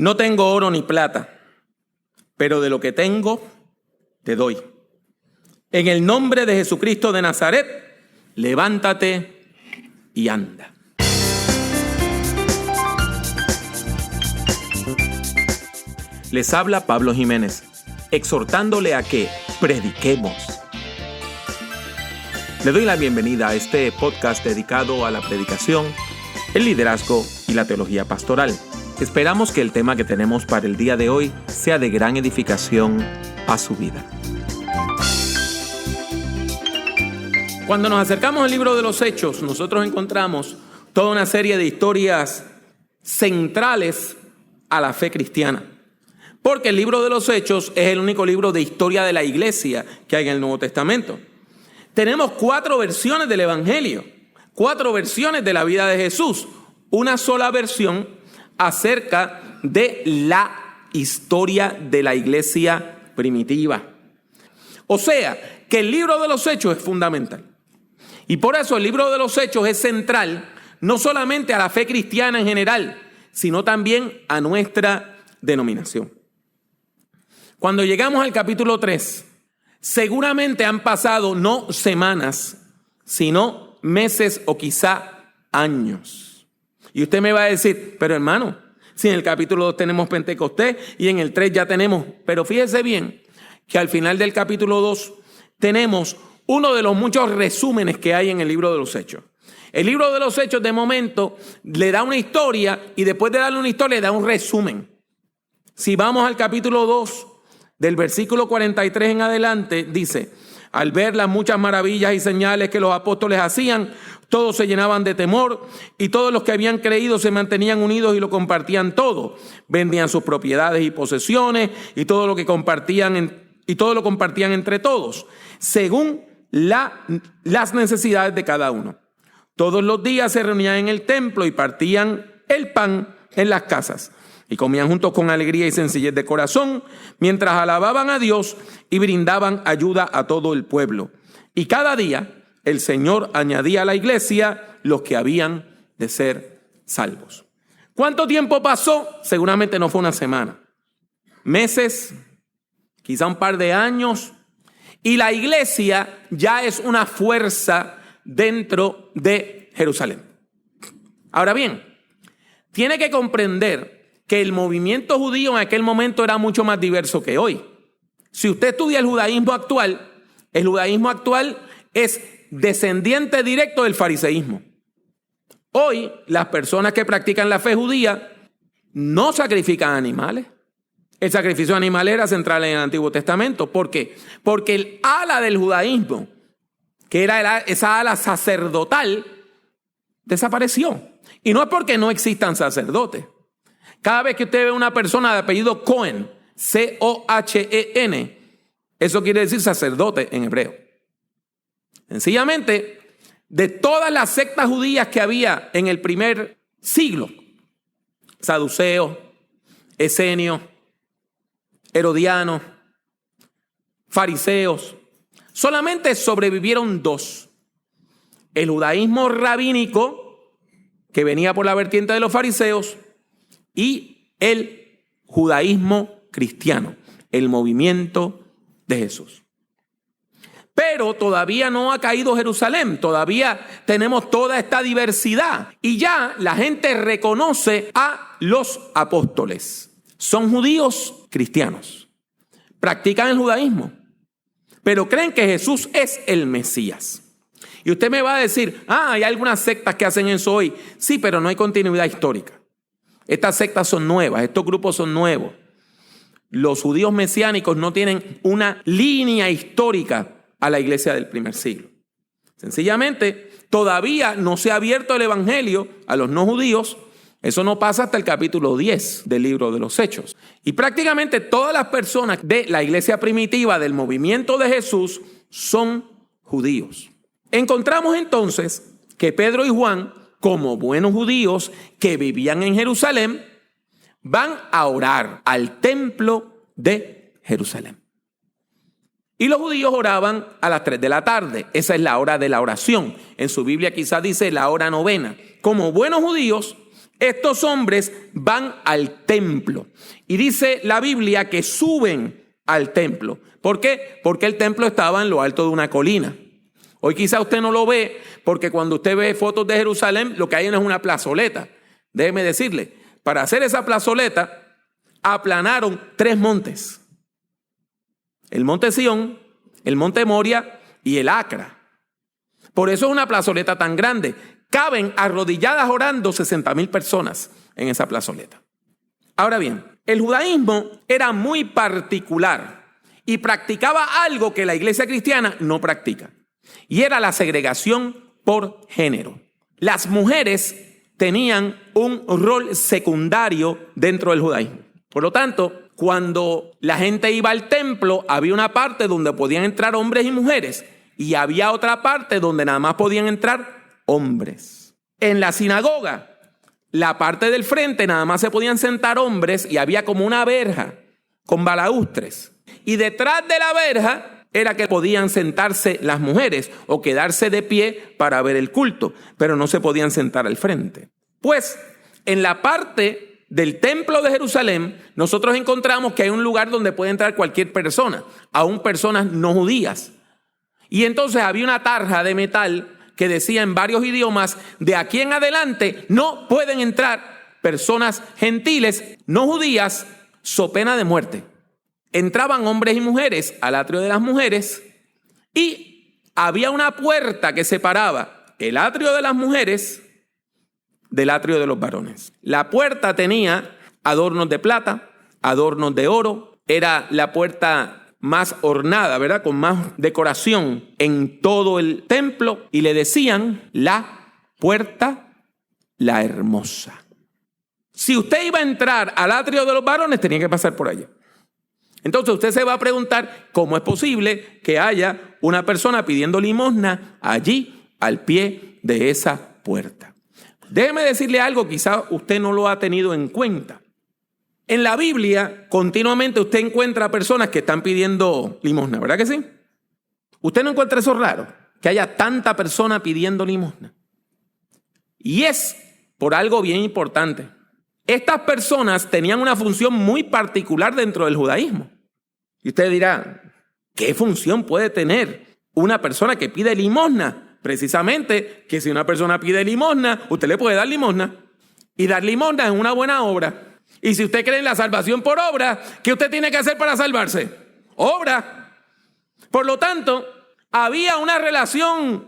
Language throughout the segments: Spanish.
No tengo oro ni plata, pero de lo que tengo, te doy. En el nombre de Jesucristo de Nazaret, levántate y anda. Les habla Pablo Jiménez, exhortándole a que prediquemos. Le doy la bienvenida a este podcast dedicado a la predicación, el liderazgo y la teología pastoral. Esperamos que el tema que tenemos para el día de hoy sea de gran edificación a su vida. Cuando nos acercamos al libro de los Hechos, nosotros encontramos toda una serie de historias centrales a la fe cristiana. Porque el libro de los Hechos es el único libro de historia de la iglesia que hay en el Nuevo Testamento. Tenemos 4 versiones del Evangelio, 4 versiones de la vida de Jesús, una sola versión acerca de la historia de la iglesia primitiva. O sea, que el libro de los Hechos es fundamental. Y por eso el libro de los Hechos es central, no solamente a la fe cristiana en general, sino también a nuestra denominación. Cuando llegamos al capítulo 3, seguramente han pasado no semanas, sino meses o quizá años. Y usted me va a decir, pero hermano, si en el capítulo 2 tenemos Pentecostés y en el 3 ya tenemos. Pero fíjese bien que al final del capítulo 2 tenemos uno de los muchos resúmenes que hay en el libro de los Hechos. El libro de los Hechos de momento le da una historia y después de darle una historia le da un resumen. Si vamos al capítulo 2, del versículo 43 en adelante, dice: al ver las muchas maravillas y señales que los apóstoles hacían, todos se llenaban de temor y todos los que habían creído se mantenían unidos y lo compartían todo. Vendían sus propiedades y posesiones y todo lo compartían entre todos, según las necesidades de cada uno. Todos los días se reunían en el templo y partían el pan en las casas. Y comían juntos con alegría y sencillez de corazón, mientras alababan a Dios y brindaban ayuda a todo el pueblo. Y cada día el Señor añadía a la iglesia los que habían de ser salvos. ¿Cuánto tiempo pasó? Seguramente no fue una semana. Meses, quizá un par de años. Y la iglesia ya es una fuerza dentro de Jerusalén. Ahora bien, tiene que comprender que el movimiento judío en aquel momento era mucho más diverso que hoy. Si usted estudia el judaísmo actual es descendiente directo del fariseísmo. Hoy las personas que practican la fe judía no sacrifican animales. El sacrificio de animales era central en el Antiguo Testamento. ¿Por qué? Porque el ala del judaísmo, que era esa ala sacerdotal, desapareció. Y no es porque no existan sacerdotes. Cada vez que usted ve una persona de apellido Cohen, C-O-H-E-N, eso quiere decir sacerdote en hebreo. Sencillamente, de todas las sectas judías que había en el primer siglo, saduceos, esenios, herodianos, fariseos, solamente sobrevivieron 2. El judaísmo rabínico, que venía por la vertiente de los fariseos, y el judaísmo cristiano, el movimiento de Jesús. Pero todavía no ha caído Jerusalén, todavía tenemos toda esta diversidad y ya la gente reconoce a los apóstoles. Son judíos cristianos, practican el judaísmo, pero creen que Jesús es el Mesías. Y usted me va a decir, hay algunas sectas que hacen eso hoy. Sí, pero no hay continuidad histórica. Estas sectas son nuevas, estos grupos son nuevos. Los judíos mesiánicos no tienen una línea histórica a la iglesia del primer siglo. Sencillamente, todavía no se ha abierto el evangelio a los no judíos. Eso no pasa hasta el capítulo 10 del libro de los Hechos. Y prácticamente todas las personas de la iglesia primitiva, del movimiento de Jesús, son judíos. Encontramos entonces que Pedro y Juan, como buenos judíos que vivían en Jerusalén, van a orar al templo de Jerusalén. Y los judíos oraban a las 3 de la tarde. Esa es la hora de la oración. En su Biblia quizás dice la hora novena. Como buenos judíos, Estos hombres van al templo y dice la Biblia que suben al templo. ¿Por qué? Porque el templo estaba en lo alto de una colina. Hoy quizá usted no lo ve porque cuando usted ve fotos de Jerusalén lo que hay no es una plazoleta. Déjeme decirle, para hacer esa plazoleta aplanaron 3 montes. El monte Sión, el monte Moria y el Acra. Por eso es una plazoleta tan grande. Caben arrodilladas orando 60,000 personas en esa plazoleta. Ahora bien, el judaísmo era muy particular y practicaba algo que la iglesia cristiana no practica. Y era la segregación por género. Las mujeres tenían un rol secundario dentro del judaísmo. Por lo tanto, cuando la gente iba al templo, había una parte donde podían entrar hombres y mujeres y había otra parte donde nada más podían entrar hombres. En la sinagoga, la parte del frente nada más se podían sentar hombres y había como una verja con balaustres. Y detrás de la verja era que podían sentarse las mujeres o quedarse de pie para ver el culto, pero no se podían sentar al frente. Pues en la parte del templo de Jerusalén, nosotros encontramos que hay un lugar donde puede entrar cualquier persona, aún personas no judías. Y entonces había una tarja de metal que decía en varios idiomas, de aquí en adelante no pueden entrar personas gentiles, no judías, so pena de muerte. Entraban hombres y mujeres al atrio de las mujeres y había una puerta que separaba el atrio de las mujeres del atrio de los varones. La puerta tenía adornos de plata, adornos de oro, era la puerta más ornada, ¿verdad? Con más decoración en todo el templo y le decían la puerta la hermosa. Si usted iba a entrar al atrio de los varones, tenía que pasar por allá. Entonces usted se va a preguntar cómo es posible que haya una persona pidiendo limosna allí al pie de esa puerta. Déjeme decirle algo, quizá usted no lo ha tenido en cuenta. En la Biblia continuamente usted encuentra personas que están pidiendo limosna, ¿verdad que sí? Usted no encuentra eso raro, que haya tanta persona pidiendo limosna. Y es por algo bien importante. Estas personas tenían una función muy particular dentro del judaísmo. Y usted dirá, ¿qué función puede tener una persona que pide limosna? Precisamente que si una persona pide limosna, usted le puede dar limosna. Y dar limosna es una buena obra. Y si usted cree en la salvación por obra, ¿qué usted tiene que hacer para salvarse? Obra. Por lo tanto, había una relación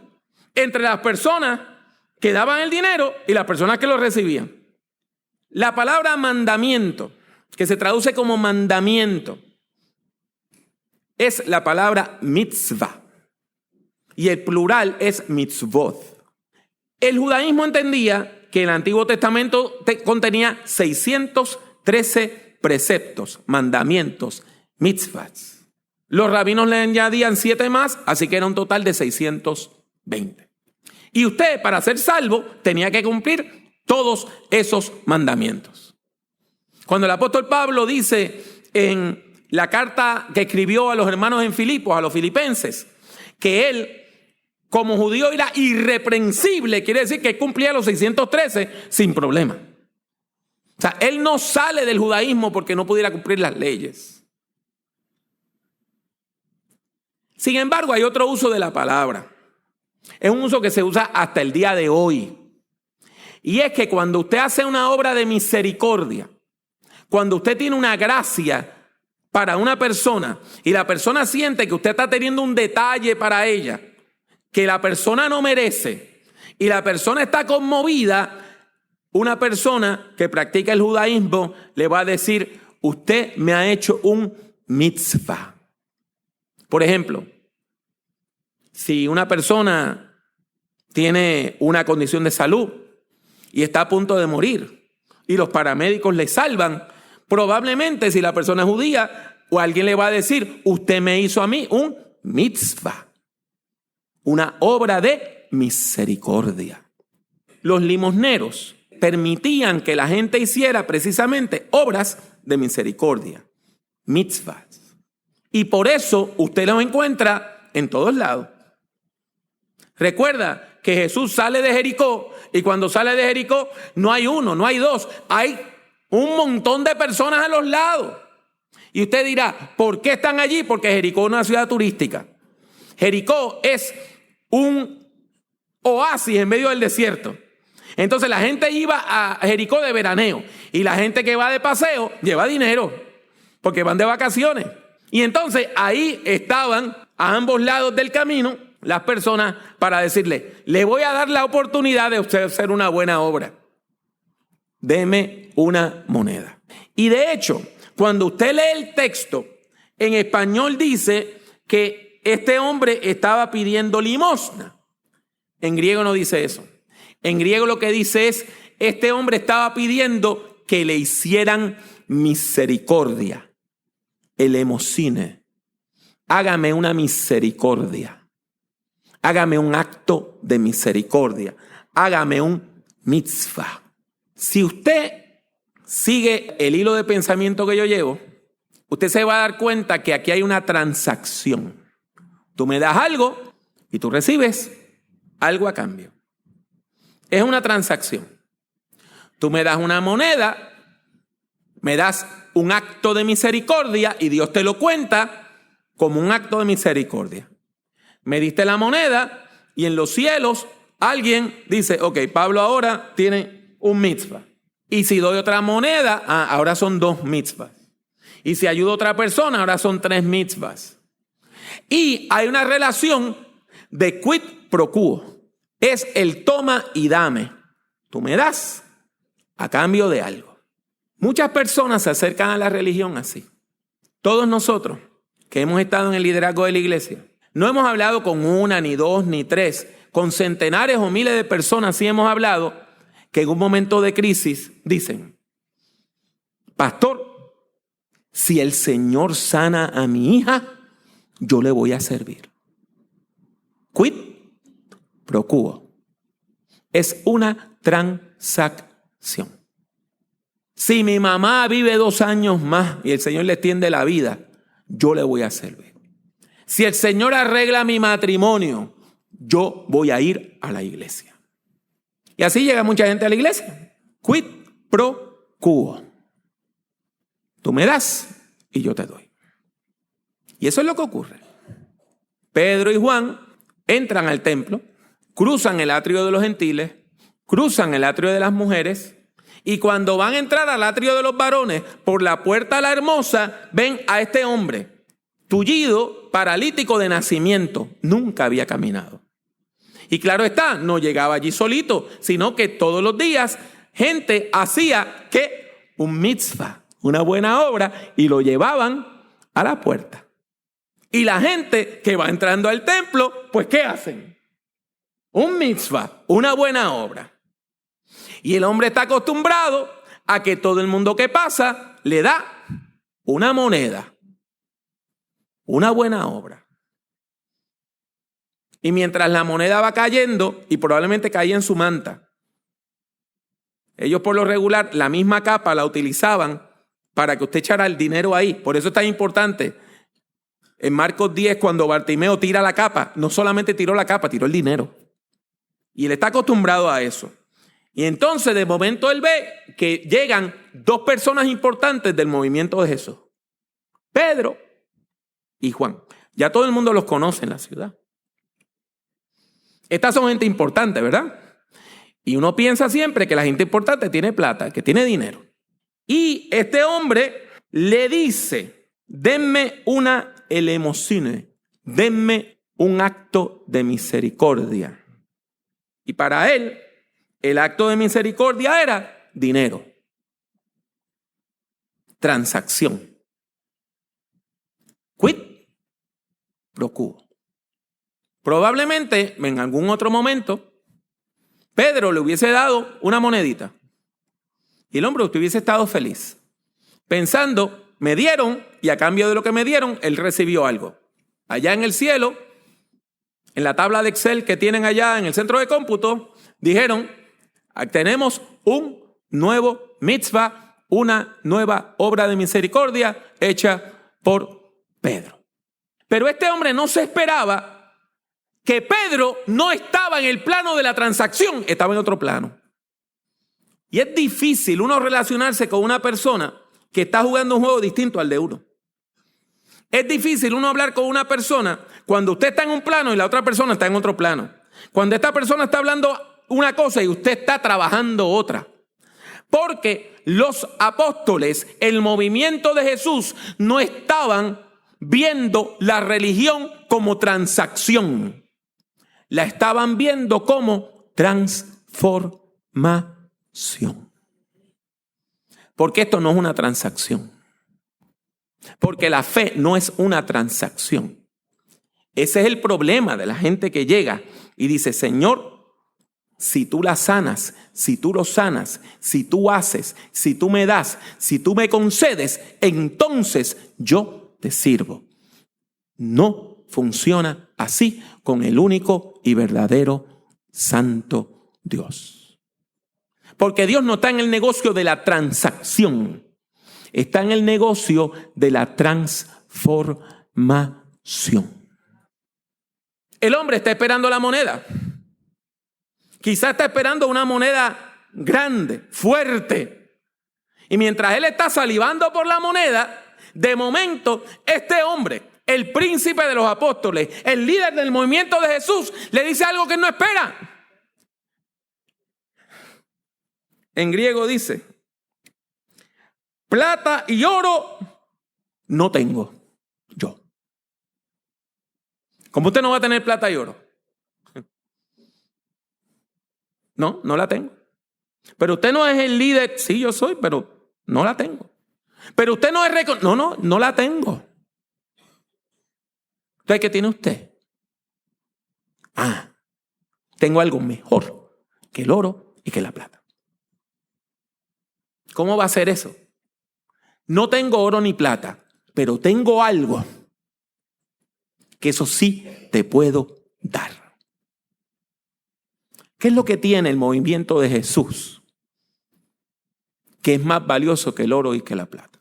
entre las personas que daban el dinero y las personas que lo recibían. La palabra mandamiento, que se traduce como mandamiento, es la palabra mitzvah. Y el plural es mitzvot. El judaísmo entendía que el Antiguo Testamento contenía 613 preceptos, mandamientos, mitzvahs. Los rabinos le añadían 7 más, así que era un total de 620. Y usted, para ser salvo, tenía que cumplir todos esos mandamientos. Cuando el apóstol Pablo dice en la carta que escribió a los hermanos en Filipos, a los filipenses, que él como judío era irreprensible, quiere decir que cumplía los 613 sin problema. O sea, él no sale del judaísmo porque no pudiera cumplir las leyes. Sin embargo, hay otro uso de la palabra. Es un uso que se usa hasta el día de hoy. Y es que cuando usted hace una obra de misericordia, cuando usted tiene una gracia para una persona y la persona siente que usted está teniendo un detalle para ella, que la persona no merece y la persona está conmovida, una persona que practica el judaísmo le va a decir, usted me ha hecho un mitzvah. Por ejemplo, si una persona tiene una condición de salud y está a punto de morir y los paramédicos le salvan, probablemente si la persona es judía o alguien le va a decir, usted me hizo a mí un mitzvah, una obra de misericordia. Los limosneros permitían que la gente hiciera precisamente obras de misericordia, mitzvahs. Y por eso usted los encuentra en todos lados. Recuerda que Jesús sale de Jericó y cuando sale de Jericó no hay uno, no hay dos, hay un montón de personas a los lados. Y usted dirá, ¿por qué están allí? Porque Jericó es una ciudad turística. Jericó es un oasis en medio del desierto. Entonces la gente iba a Jericó de veraneo y la gente que va de paseo lleva dinero porque van de vacaciones. Y entonces ahí estaban a ambos lados del camino las personas para decirle, le voy a dar la oportunidad de usted hacer una buena obra. Deme una moneda. Y de hecho, cuando usted lee el texto, en español dice que este hombre estaba pidiendo limosna. En griego no dice eso. En griego lo que dice es, este hombre estaba pidiendo que le hicieran misericordia. Elemosine. Hágame una misericordia. Hágame un acto de misericordia. Hágame un mitzvah. Si usted sigue el hilo de pensamiento que yo llevo, usted se va a dar cuenta que aquí hay una transacción. Tú me das algo y tú recibes algo a cambio. Es una transacción. Tú me das una moneda, me das un acto de misericordia y Dios te lo cuenta como un acto de misericordia. Me diste la moneda y en los cielos alguien dice, ok, Pablo ahora tiene un mitzvah. Y si doy otra moneda, ahora son 2 mitzvahs. Y si ayudo a otra persona, ahora son 3 mitzvahs. Y hay una relación de quid pro quo. Es el toma y dame. Tú me das a cambio de algo. Muchas personas se acercan a la religión así. Todos nosotros que hemos estado en el liderazgo de la iglesia, no hemos hablado con 1, ni 2, ni 3. Con centenares o miles de personas sí hemos hablado que en un momento de crisis dicen, pastor, si el Señor sana a mi hija, yo le voy a servir. Quid pro quo. Es una transacción. Si mi mamá vive 2 años más y el Señor le extiende la vida, yo le voy a servir. Si el Señor arregla mi matrimonio, yo voy a ir a la iglesia. Y así llega mucha gente a la iglesia. Quid pro quo. Tú me das y yo te doy. Y eso es lo que ocurre. Pedro y Juan entran al templo, cruzan el atrio de los gentiles, cruzan el atrio de las mujeres, y cuando van a entrar al atrio de los varones, por la puerta la hermosa, ven a este hombre, tullido, paralítico de nacimiento, nunca había caminado. Y claro está, no llegaba allí solito, sino que todos los días gente hacía ¿qué? Un mitzvah, una buena obra, y lo llevaban a la puerta. Y la gente que va entrando al templo, pues ¿qué hacen? Un mitzvah, una buena obra. Y el hombre está acostumbrado a que todo el mundo que pasa le da una moneda, una buena obra. Y mientras la moneda va cayendo, y probablemente caía en su manta, ellos por lo regular la misma capa la utilizaban para que usted echara el dinero ahí. Por eso es tan importante. En Marcos 10, cuando Bartimeo tira la capa, no solamente tiró la capa, tiró el dinero. Y él está acostumbrado a eso. Y entonces de momento él ve que llegan 2 personas importantes del movimiento de Jesús. Pedro y Juan. Ya todo el mundo los conoce en la ciudad. Estas son gente importante, ¿verdad? Y uno piensa siempre que la gente importante tiene plata, que tiene dinero. Y este hombre le dice, denme una elemosine, denme un acto de misericordia. Y para él, el acto de misericordia era dinero. Transacción. Quid pro quo. Probablemente en algún otro momento Pedro le hubiese dado una monedita y el hombre hubiese estado feliz, pensando, me dieron y a cambio de lo que me dieron, él recibió algo. Allá en el cielo, en la tabla de Excel que tienen allá en el centro de cómputo, dijeron, tenemos un nuevo mitzvah, una nueva obra de misericordia hecha por Pedro. Pero este hombre no se esperaba que Pedro no estaba en el plano de la transacción, estaba en otro plano. Y es difícil uno relacionarse con una persona que está jugando un juego distinto al de uno. Es difícil uno hablar con una persona cuando usted está en un plano y la otra persona está en otro plano. Cuando esta persona está hablando una cosa y usted está trabajando otra. Porque los apóstoles, el movimiento de Jesús, no estaban viendo la religión como transacción. La estaban viendo como transformación. Porque esto no es una transacción. Porque la fe no es una transacción. Ese es el problema de la gente que llega y dice, Señor, si tú la sanas, si tú lo sanas, si tú haces, si tú me das, si tú me concedes, entonces yo te sirvo. No funciona así con el único y verdadero Santo Dios. Porque Dios no está en el negocio de la transacción. Está en el negocio de la transformación. El hombre está esperando la moneda. Quizás está esperando una moneda grande, fuerte. Y mientras él está salivando por la moneda, de momento este hombre, el príncipe de los apóstoles, el líder del movimiento de Jesús, le dice algo que no espera. En griego dice, plata y oro no tengo yo. ¿Cómo usted no va a tener plata y oro? No, no la tengo. Pero usted no es el líder. Sí, yo soy, pero no la tengo. Pero usted no es no la tengo. Entonces, ¿qué tiene usted? Tengo algo mejor que el oro y que la plata. ¿Cómo va a ser eso? No tengo oro ni plata, pero tengo algo que eso sí te puedo dar. ¿Qué es lo que tiene el movimiento de Jesús? Que es más valioso que el oro y que la plata.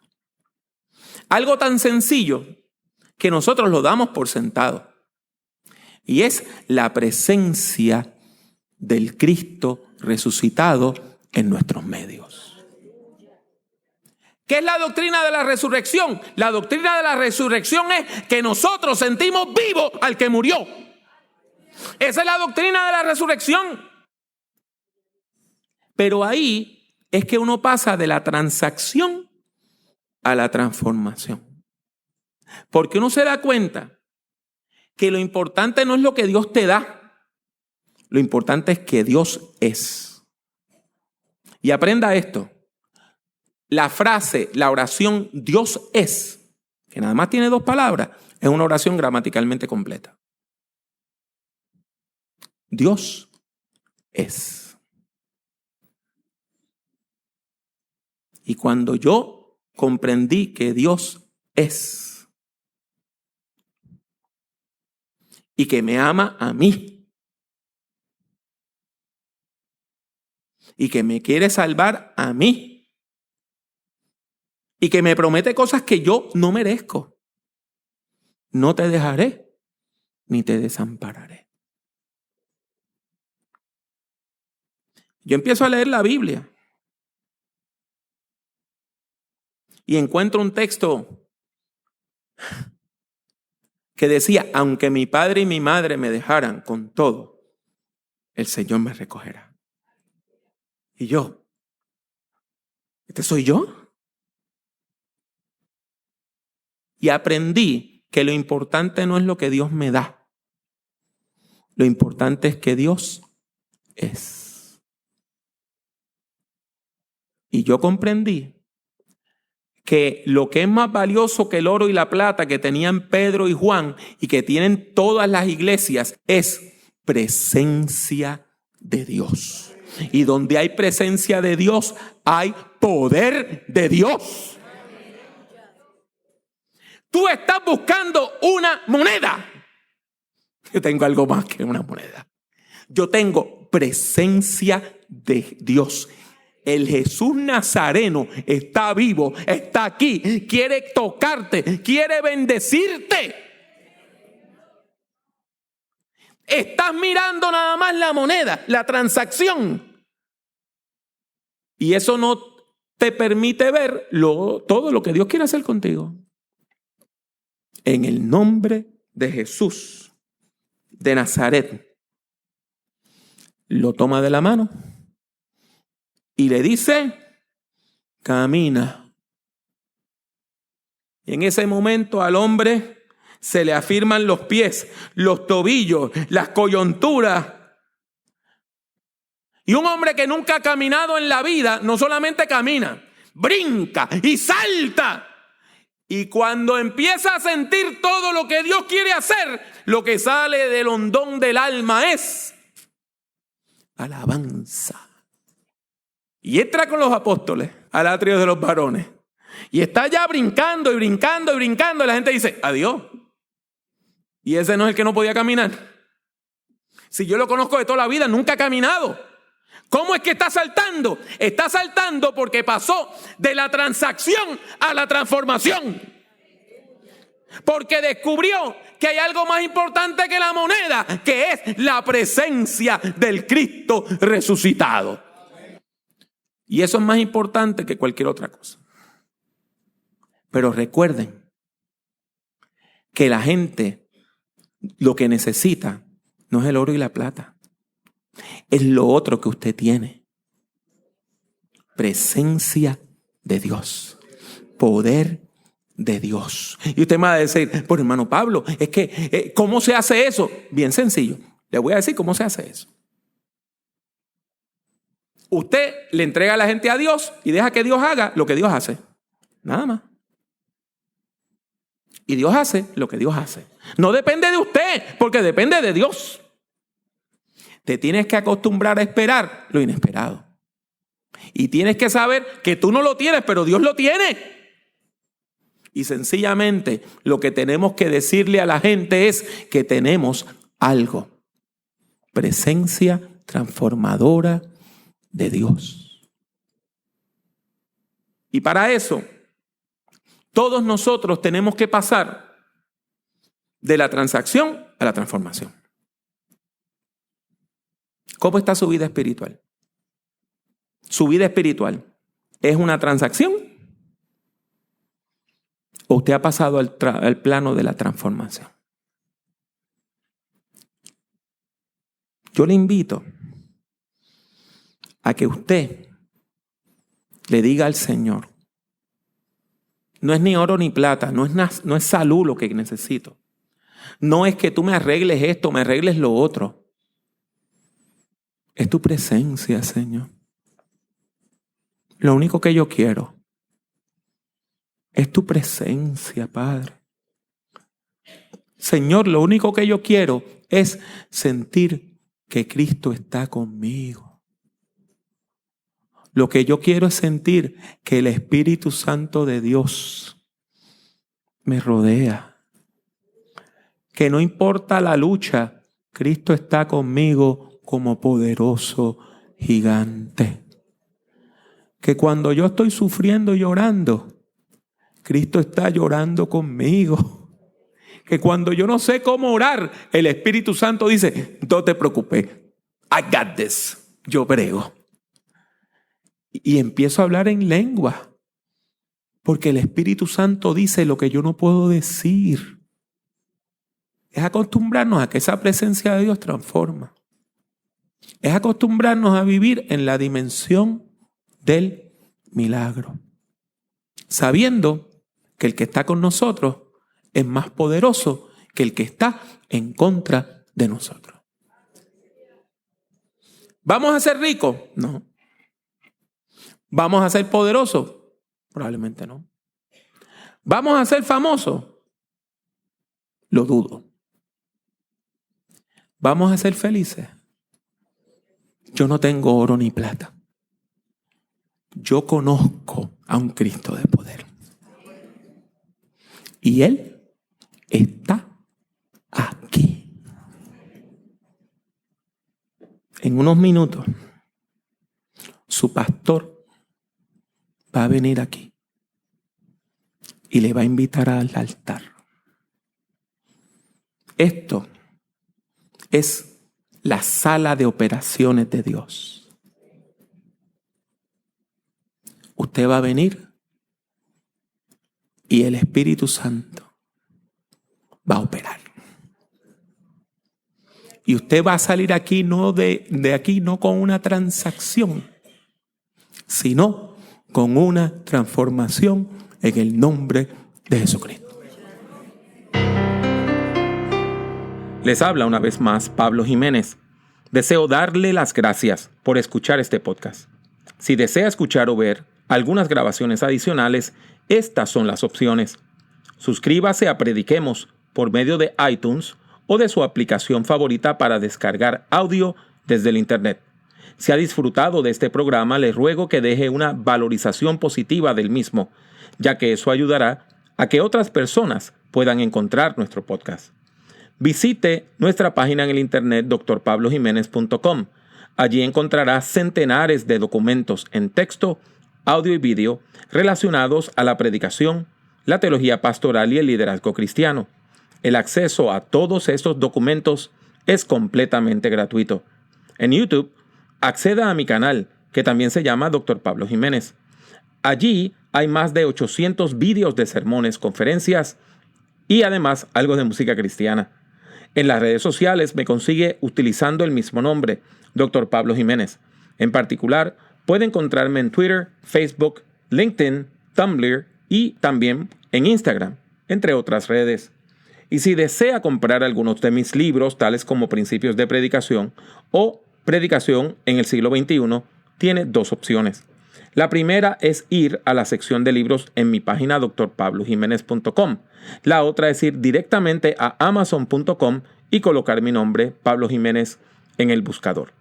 Algo tan sencillo que nosotros lo damos por sentado. Y es la presencia del Cristo resucitado en nuestros medios. ¿Qué es la doctrina de la resurrección? La doctrina de la resurrección es que nosotros sentimos vivo al que murió. Esa es la doctrina de la resurrección. Pero ahí es que uno pasa de la transacción a la transformación. Porque uno se da cuenta que lo importante no es lo que Dios te da. Lo importante es que Dios es. Y aprenda esto. La frase, la oración Dios es, que nada más tiene 2 palabras, es una oración gramaticalmente completa. Dios es. Y cuando yo comprendí que Dios es y que me ama a mí y que me quiere salvar a mí y que me promete cosas que yo no merezco, no te dejaré ni te desampararé. Yo empiezo a leer la Biblia y encuentro un texto que decía, aunque mi padre y mi madre me dejaran, con todo, el Señor me recogerá. Y yo, ¿este soy yo? Y aprendí que lo importante no es lo que Dios me da. Lo importante es que Dios es. Y yo comprendí que lo que es más valioso que el oro y la plata que tenían Pedro y Juan y que tienen todas las iglesias es presencia de Dios. Y donde hay presencia de Dios, hay poder de Dios. Tú estás buscando una moneda. Yo tengo algo más que una moneda. Yo tengo presencia de Dios. El Jesús Nazareno está vivo, está aquí, quiere tocarte, quiere bendecirte. Estás mirando nada más la moneda, la transacción. Y eso no te permite ver todo lo que Dios quiere hacer contigo. En el nombre de Jesús de Nazaret, lo toma de la mano y le dice, camina. Y en ese momento al hombre se le afirman los pies, los tobillos, las coyunturas. Y un hombre que nunca ha caminado en la vida, no solamente camina, brinca y salta. Y cuando empieza a sentir todo lo que Dios quiere hacer, lo que sale del hondón del alma es alabanza. Y entra con los apóstoles al atrio de los varones. Y está ya brincando y brincando y brincando. Y la gente dice, adiós. Y ese no es el que no podía caminar. Si yo lo conozco de toda la vida, nunca ha caminado. ¿Cómo es que está saltando? Está saltando porque pasó de la transacción a la transformación. Porque descubrió que hay algo más importante que la moneda, que es la presencia del Cristo resucitado. Y eso es más importante que cualquier otra cosa. Pero recuerden que la gente lo que necesita no es el oro y la plata. Es lo otro que usted tiene. Presencia de Dios. Poder de Dios. Y usted me va a decir, pues hermano Pablo, es que, ¿cómo se hace eso? Bien sencillo. Le voy a decir cómo se hace eso. Usted le entrega a la gente a Dios y deja que Dios haga lo que Dios hace. Nada más. Y Dios hace lo que Dios hace. No depende de usted, porque depende de Dios. Te tienes que acostumbrar a esperar lo inesperado. Y tienes que saber que tú no lo tienes, pero Dios lo tiene. Y sencillamente lo que tenemos que decirle a la gente es que tenemos algo. Presencia transformadora de Dios. Y para eso, todos nosotros tenemos que pasar de la transacción a la transformación. ¿Cómo está su vida espiritual? ¿Su vida espiritual es una transacción? ¿O usted ha pasado al plano de la transformación? Yo le invito a que usted le diga al Señor, no es ni oro ni plata, no es salud lo que necesito. No es que tú me arregles esto, me arregles lo otro. Es tu presencia, Señor. Lo único que yo quiero es tu presencia, Padre. Señor, lo único que yo quiero es sentir que Cristo está conmigo. Lo que yo quiero es sentir que el Espíritu Santo de Dios me rodea. Que no importa la lucha, Cristo está conmigo como poderoso gigante. Que cuando yo estoy sufriendo y llorando, Cristo está llorando conmigo. Que cuando yo no sé cómo orar, el Espíritu Santo dice, no te preocupes, I got this, yo brego. Y empiezo a hablar en lengua, porque el Espíritu Santo dice lo que yo no puedo decir. Es acostumbrarnos a que esa presencia de Dios transforma. Es acostumbrarnos a vivir en la dimensión del milagro, sabiendo que el que está con nosotros es más poderoso que el que está en contra de nosotros. ¿Vamos a ser ricos? No. ¿Vamos a ser poderosos? Probablemente no. ¿Vamos a ser famosos? Lo dudo. ¿Vamos a ser felices? Yo no tengo oro ni plata. Yo conozco a un Cristo de poder. Y Él está aquí. En unos minutos, su pastor va a venir aquí y le va a invitar al altar. Esto es la sala de operaciones de Dios. Usted va a venir y el Espíritu Santo va a operar. Y usted va a salir aquí de aquí no con una transacción, sino con una transformación en el nombre de Jesucristo. Les habla una vez más Pablo Jiménez. Deseo darle las gracias por escuchar este podcast. Si desea escuchar o ver algunas grabaciones adicionales, estas son las opciones. Suscríbase a Prediquemos por medio de iTunes o de su aplicación favorita para descargar audio desde el Internet. Si ha disfrutado de este programa, le ruego que deje una valorización positiva del mismo, ya que eso ayudará a que otras personas puedan encontrar nuestro podcast. Visite nuestra página en el Internet drpablojimenez.com. Allí encontrará centenares de documentos en texto, audio y vídeo relacionados a la predicación, la teología pastoral y el liderazgo cristiano. El acceso a todos estos documentos es completamente gratuito. En YouTube, acceda a mi canal, que también se llama Dr. Pablo Jiménez. Allí hay más de 800 vídeos de sermones, conferencias y además algo de música cristiana. En las redes sociales me consigue utilizando el mismo nombre, Dr. Pablo Jiménez. En particular, puede encontrarme en Twitter, Facebook, LinkedIn, Tumblr y también en Instagram, entre otras redes. Y si desea comprar algunos de mis libros, tales como Principios de Predicación o Predicación en el siglo XXI, tiene dos opciones. La primera es ir a la sección de libros en mi página drpablojimenez.com. La otra es ir directamente a amazon.com y colocar mi nombre, Pablo Jiménez, en el buscador.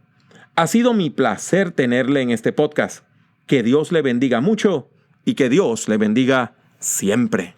Ha sido mi placer tenerle en este podcast. Que Dios le bendiga mucho y que Dios le bendiga siempre.